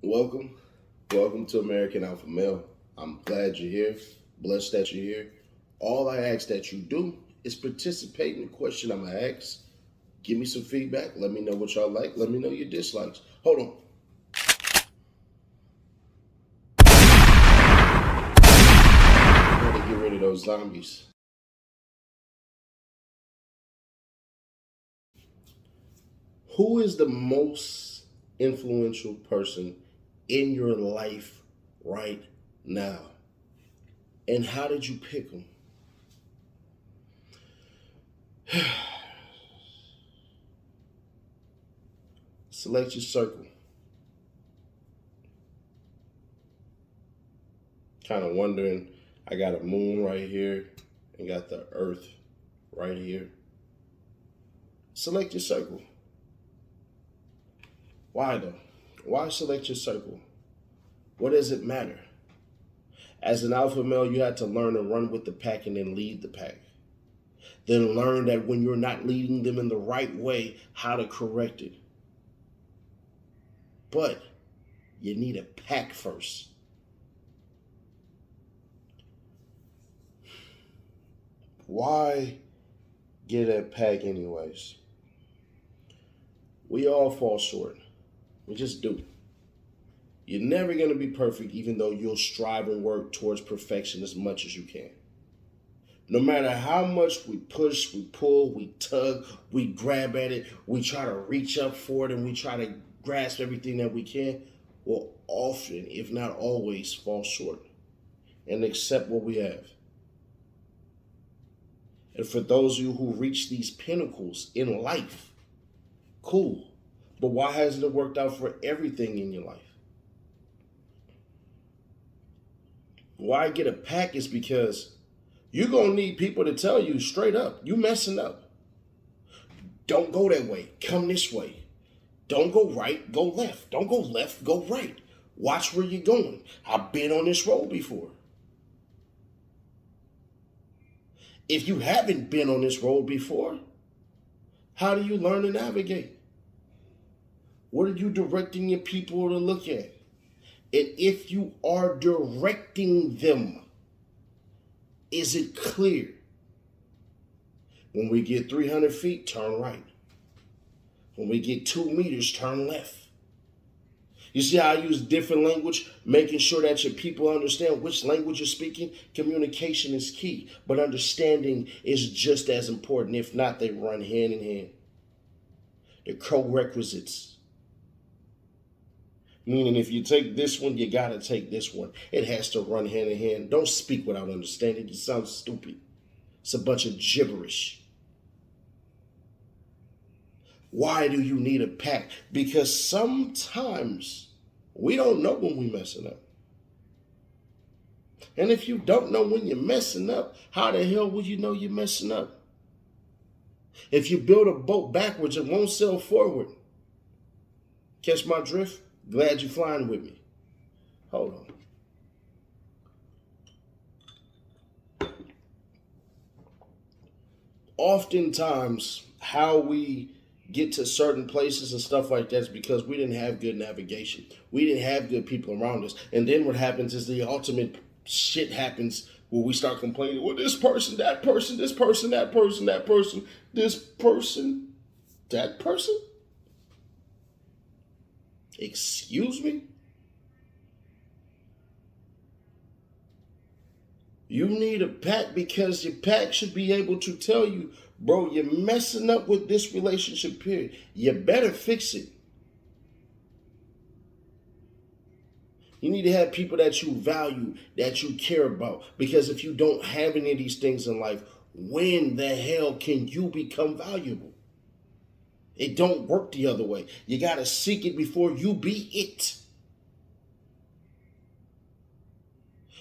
Welcome. Welcome to American Alpha Male. I'm glad you're here. Blessed that you're here. All I ask that you do is participate in the question I'm going to ask. Give me some feedback. Let me know what y'all like. Let me know your dislikes. Hold on. I got to get rid of those zombies. Who is the most influential person in your life right now? And how did you pick them? Select your circle. Kind of wondering, I got a moon right here and got the earth right here. Select your circle. Why though? Why select your circle? What does it matter? As an alpha male, you had to learn to run with the pack and then lead the pack. Then learn that when you're not leading them in the right way, how to correct it. But you need a pack first. Why get a pack anyways? We all fall short. We just do. You're never going to be perfect, even though you'll strive and work towards perfection as much as you can. No matter how much we push, we pull, we tug, we grab at it, we try to reach up for it, and we try to grasp everything that we can, we'll often, if not always, fall short and accept what we have. And for those of you who reach these pinnacles in life, cool. But why hasn't it worked out for everything in your life? Why get a pack is because you're going to need people to tell you straight up, you messing up. Don't go that way. Come this way. Don't go right, go left. Don't go left, go right. Watch where you're going. I've been on this road before. If you haven't been on this road before, how do you learn to navigate? What are you directing your people to look at? And if you are directing them, is it clear? When we get 300 feet, turn right. When we get 2 meters, turn left. You see how I use different language, making sure that your people understand which language you're speaking? Communication is key, but understanding is just as important. If not, they run hand in hand. They're co-requisites. Meaning if you take this one, you gotta take this one. It has to run hand in hand. Don't speak without understanding. It sounds stupid. It's a bunch of gibberish. Why do you need a pack? Because sometimes we don't know when we're messing up. And if you don't know when you're messing up, how the hell will you know you're messing up? If you build a boat backwards, it won't sail forward. Catch my drift? Glad you're flying with me. Hold on. Oftentimes, how we get to certain places and stuff like that is because we didn't have good navigation. We didn't have good people around us. And then what happens is the ultimate shit happens where we start complaining, well, this person, that person, this person, that person, that person, this person, that person? Excuse me? You need a pack because your pack should be able to tell you, bro, you're messing up with this relationship, period. You better fix it. You need to have people that you value, that you care about. Because if you don't have any of these things in life, when the hell can you become valuable? It don't work the other way. You got to seek it before you be it.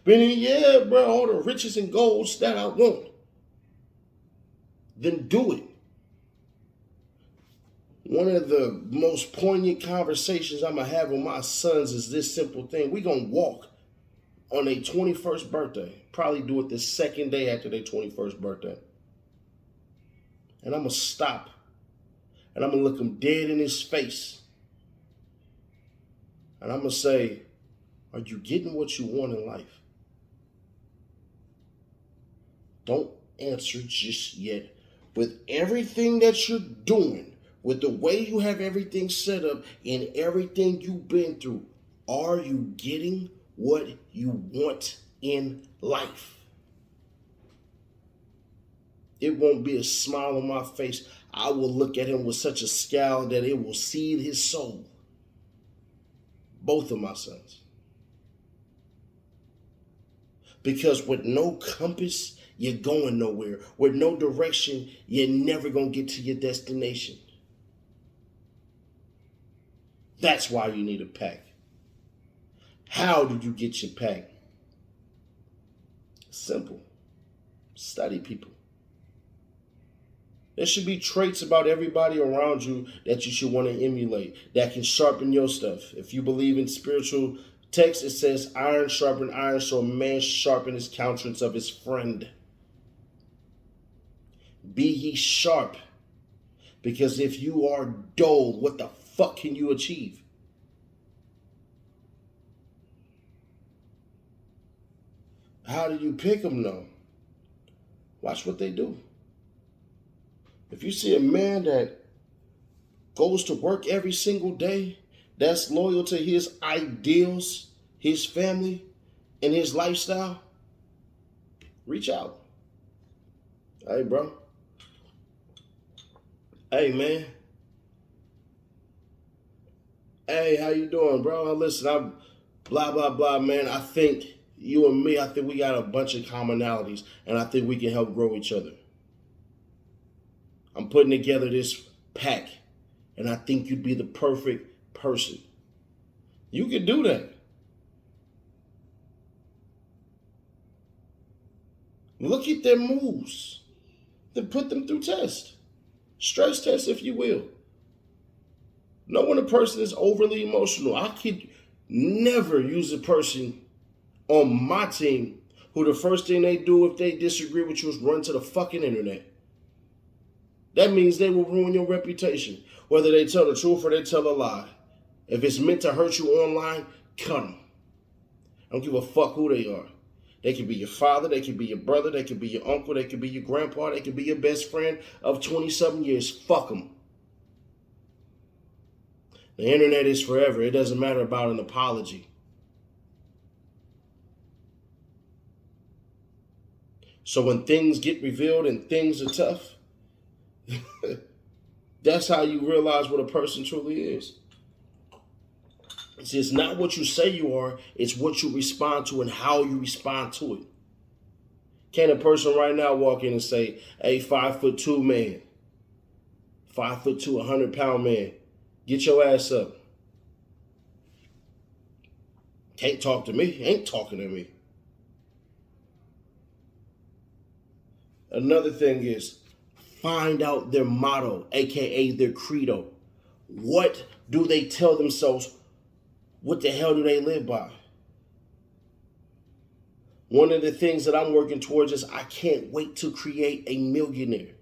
Meaning, yeah, bro, all the riches and golds that I want. Then do it. One of the most poignant conversations I'm going to have with my sons is this simple thing. We're going to walk on their 21st birthday. Probably do it the second day after their 21st birthday. And I'm going to stop. And I'm going to look them dead in his face. And I'm going to say, are you getting what you want in life? Don't answer just yet. With everything that you're doing, with the way you have everything set up and everything you've been through, are you getting what you want in life? It won't be a smile on my face. I will look at him with such a scowl that it will seethe his soul. Both of my sons. Because with no compass, you're going nowhere. With no direction, you're never going to get to your destination. That's why you need a pack. How did you get your pack? Simple. Study people. There should be traits about everybody around you that you should want to emulate, that can sharpen your stuff. If you believe in spiritual text, it says, iron sharpen iron, so a man sharpen his countenance of his friend. Be ye sharp, because if you are dull, what the fuck can you achieve? How do you pick them, though? Watch what they do. If you see a man that goes to work every single day, that's loyal to his ideals, his family, and his lifestyle, reach out. Hey, bro. Hey, man. Hey, how you doing, bro? Listen, I'm blah, blah, blah, man. I think you and me, I think we got a bunch of commonalities, and I think we can help grow each other. I'm putting together this pack, and I think you'd be the perfect person. You can do that. Look at their moves. Then put them through test. Stress test, if you will. Know when a person is overly emotional. I could never use a person on my team who the first thing they do if they disagree with you is run to the fucking internet. That means they will ruin your reputation, whether they tell the truth or they tell a lie. If it's meant to hurt you online, cut them. I don't give a fuck who they are. They could be your father, they could be your brother, they could be your uncle, they could be your grandpa, they could be your best friend of 20-something years. Fuck them. The internet is forever. It doesn't matter about an apology. So when things get revealed and things are tough, that's how you realize what a person truly is. See, it's not what you say you are, it's what you respond to and how you respond to it. Can a person right now walk in and say, hey, 5'2" man, 5'2", 100-pound man, get your ass up? Can't talk to me, ain't talking to me. Another thing is, find out their motto, aka their credo. What do they tell themselves? What the hell do they live by? One of the things that I'm working towards is I can't wait to create a millionaire.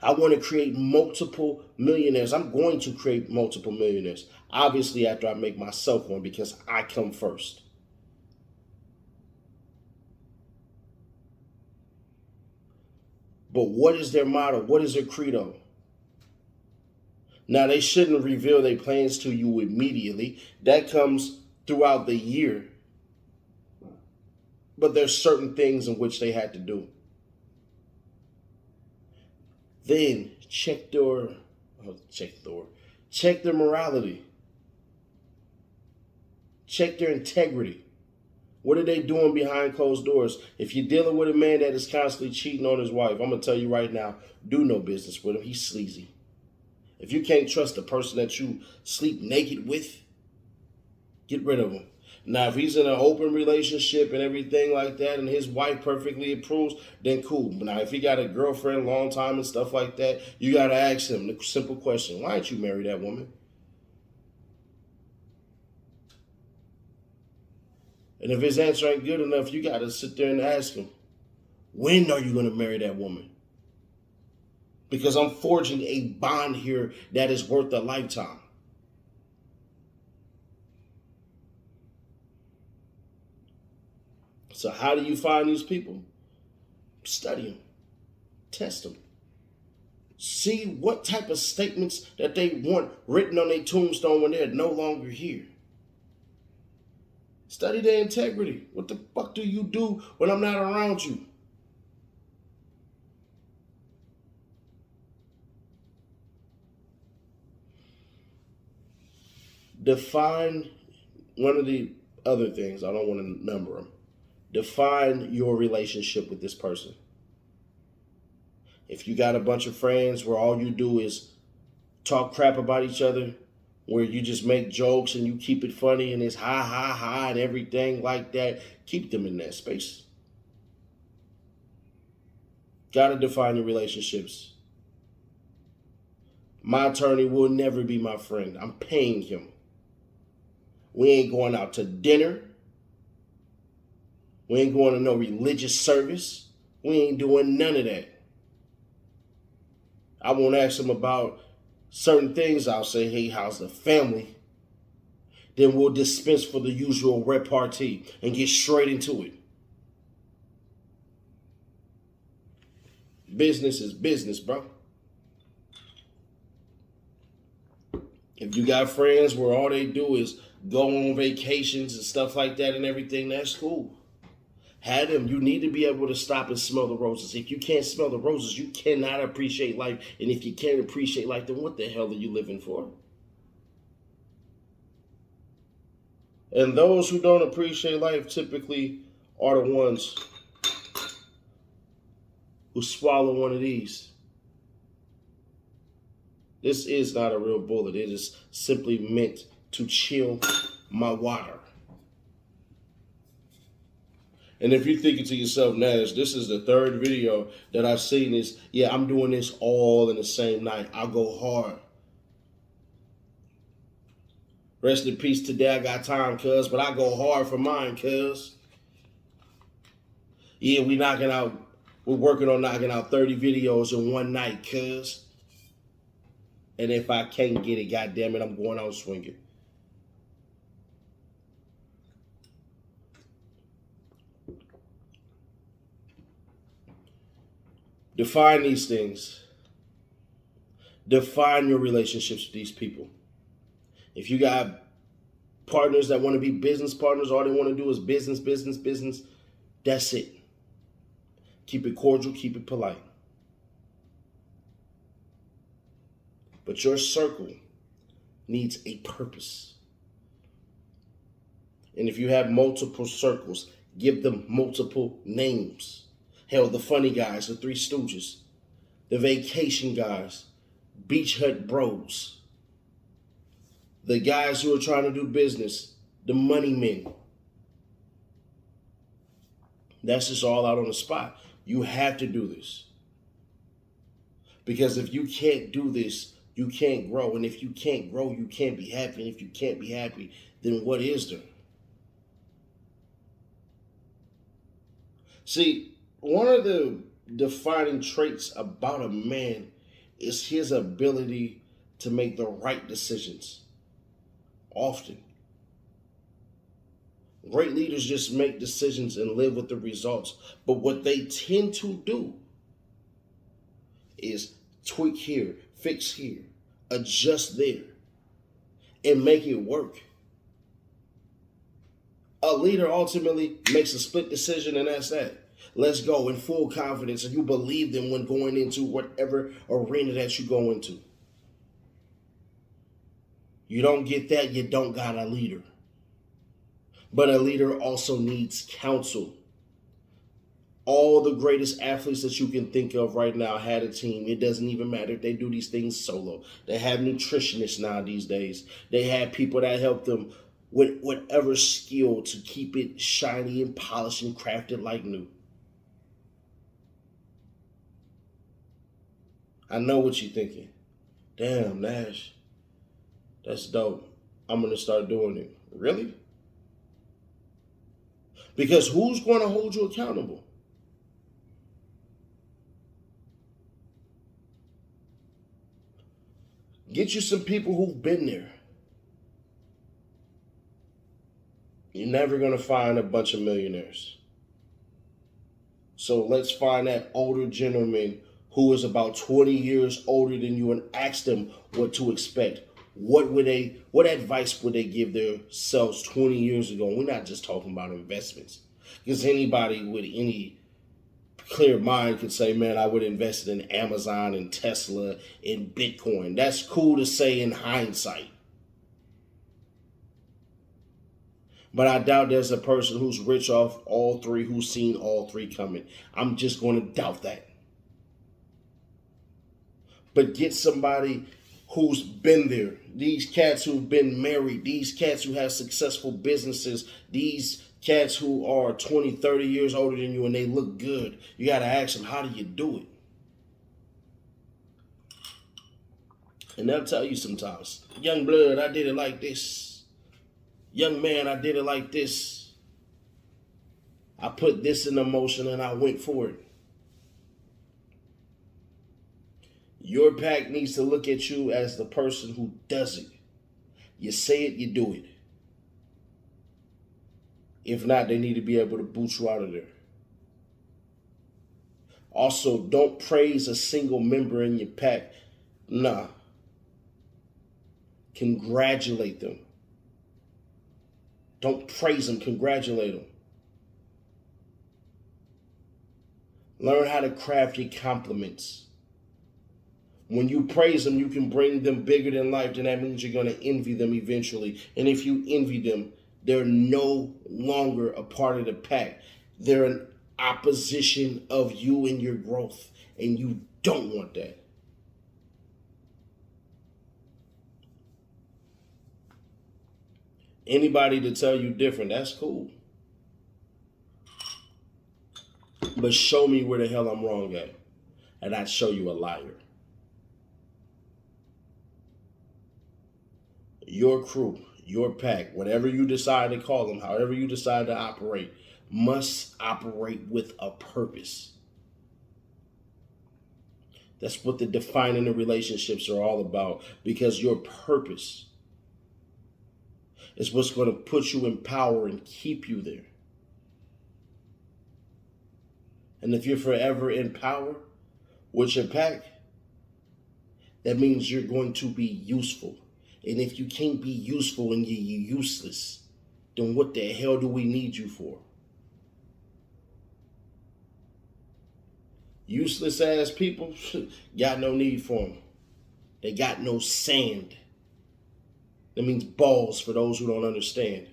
I want to create multiple millionaires. I'm going to create multiple millionaires. Obviously, after I make myself one, because I come first. But what is their motto? What is their credo? Now, they shouldn't reveal their plans to you immediately. That comes throughout the year. But there's certain things in which they had to do. Then check their morality. Check their integrity. What are they doing behind closed doors? If you're dealing with a man that is constantly cheating on his wife, I'm going to tell you right now, do no business with him. He's sleazy. If you can't trust the person that you sleep naked with, get rid of him. Now, if he's in an open relationship and everything like that, and his wife perfectly approves, then cool. Now, if he got a girlfriend a long time and stuff like that, you got to ask him the simple question, why didn't you marry that woman? And if his answer ain't good enough, you got to sit there and ask him, when are you going to marry that woman? Because I'm forging a bond here that is worth a lifetime. So how do you find these people? Study them, test them. See what type of statements that they want written on their tombstone when they're no longer here. Study their integrity. What the fuck do you do when I'm not around you? Define one of the other things. I don't want to number them. Define your relationship with this person. If you got a bunch of friends where all you do is talk crap about each other, where you just make jokes and you keep it funny and it's ha ha ha and everything like that, keep them in that space. Gotta define your relationships. My attorney will never be my friend. I'm paying him. We ain't going out to dinner. We ain't going to no religious service. We ain't doing none of that. I won't ask him about certain things. I'll say, hey, how's the family? Then we'll dispense for the usual repartee and get straight into it. Business is business, bro. If you got friends where all they do is go on vacations and stuff like that and everything, that's cool. Have them. You need to be able to stop and smell the roses. If you can't smell the roses, you cannot appreciate life. And if you can't appreciate life, then what the hell are you living for? And those who don't appreciate life typically are the ones who swallow one of these. This is not a real bullet. It is simply meant to chill my water. And if you're thinking to yourself, Nash, this is the third video that I've seen this. Yeah, I'm doing this all in the same night. I'll go hard. Rest in peace. Today I got time, cuz, but I go hard for mine, cuz. Yeah, we're working on knocking out 30 videos in one night, cuz. And if I can't get it, goddamn it, I'm going out swinging. Define these things. Define your relationships with these people. If you got partners that want to be business partners, all they want to do is business, business, business, that's it. Keep it cordial, keep it polite. But your circle needs a purpose. And if you have multiple circles, give them multiple names. Hell, the funny guys, the Three Stooges, the vacation guys, beach hut bros, the guys who are trying to do business, the money men. That's just all out on the spot. You have to do this. Because if you can't do this, you can't grow. And if you can't grow, you can't be happy. And if you can't be happy, then what is there? See, one of the defining traits about a man is his ability to make the right decisions. Often. Great leaders just make decisions and live with the results. But what they tend to do is tweak here, fix here, adjust there, and make it work. A leader ultimately makes a split decision, and that's that. Let's go in full confidence, and you believe them when going into whatever arena that you go into. You don't get that, you don't got a leader. But a leader also needs counsel. All the greatest athletes that you can think of right now had a team. It doesn't even matter if they do these things solo. They have nutritionists now these days. They have people that help them with whatever skill to keep it shiny and polished and crafted like new. I know what you're thinking. Damn, Nash, that's dope. I'm going to start doing it. Really? Because who's going to hold you accountable? Get you some people who've been there. You're never going to find a bunch of millionaires. So let's find that older gentleman who is about 20 years older than you and ask them what to expect. What advice would they give themselves 20 years ago? And we're not just talking about investments. Because anybody with any clear mind could say, man, I would invest in Amazon and Tesla and Bitcoin. That's cool to say in hindsight. But I doubt there's a person who's rich off all three who's seen all three coming. I'm just going to doubt that. But get somebody who's been there. These cats who've been married, these cats who have successful businesses, these cats who are 20, 30 years older than you and they look good. You got to ask them, how do you do it? And they'll tell you sometimes, young blood, I did it like this. Young man, I did it like this. I put this in motion and I went for it. Your pack needs to look at you as the person who does it. You say it, you do it. If not, they need to be able to boot you out of there. Also, don't praise a single member in your pack. Nah. Congratulate them. Don't praise them, congratulate them. Learn how to craft your compliments. When you praise them, you can bring them bigger than life, then that means you're going to envy them eventually. And if you envy them, they're no longer a part of the pack. They're an opposition of you and your growth, and you don't want that. Anybody to tell you different, that's cool. But show me where the hell I'm wrong at, and I'd show you a liar. Your crew, your pack, whatever you decide to call them, however you decide to operate, must operate with a purpose. That's what the defining the relationships are all about, because your purpose is what's going to put you in power and keep you there. And if you're forever in power with your pack, that means you're going to be useful. And if you can't be useful and you're useless, then what the hell do we need you for? Useless ass people, got no need for them. They got no sand. That means balls for those who don't understand.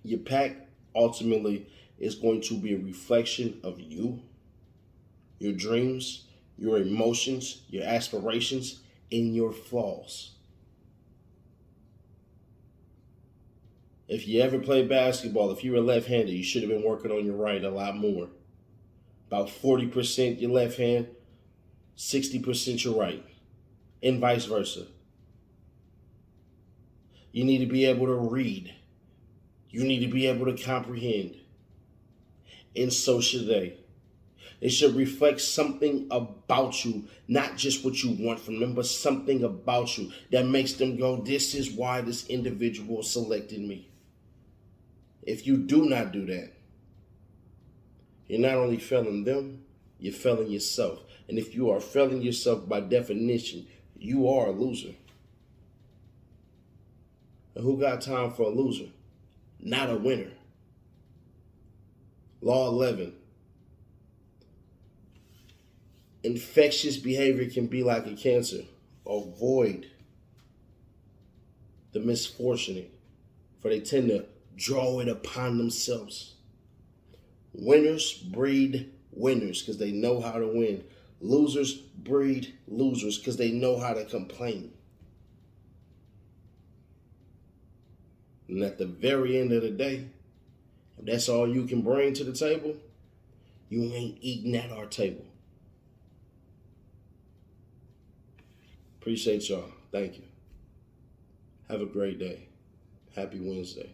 Your pack ultimately is going to be a reflection of you, your dreams, your emotions, your aspirations, and your flaws. If you ever played basketball, if you were left-handed, you should have been working on your right a lot more. About 40% your left hand, 60% your right, and vice versa. You need to be able to read. You need to be able to comprehend. And so should they. It should reflect something about you, not just what you want from them, but something about you that makes them go, this is why this individual selected me. If you do not do that, you're not only failing them, you're failing yourself. And if you are failing yourself by definition, you are a loser. And who got time for a loser? Not a winner. Law 11. Infectious behavior can be like a cancer. Avoid the misfortune, for they tend to draw it upon themselves. Winners breed winners because they know how to win. Losers breed losers because they know how to complain. And at the very end of the day, if that's all you can bring to the table, you ain't eating at our table. Appreciate y'all. Thank you. Have a great day. Happy Wednesday.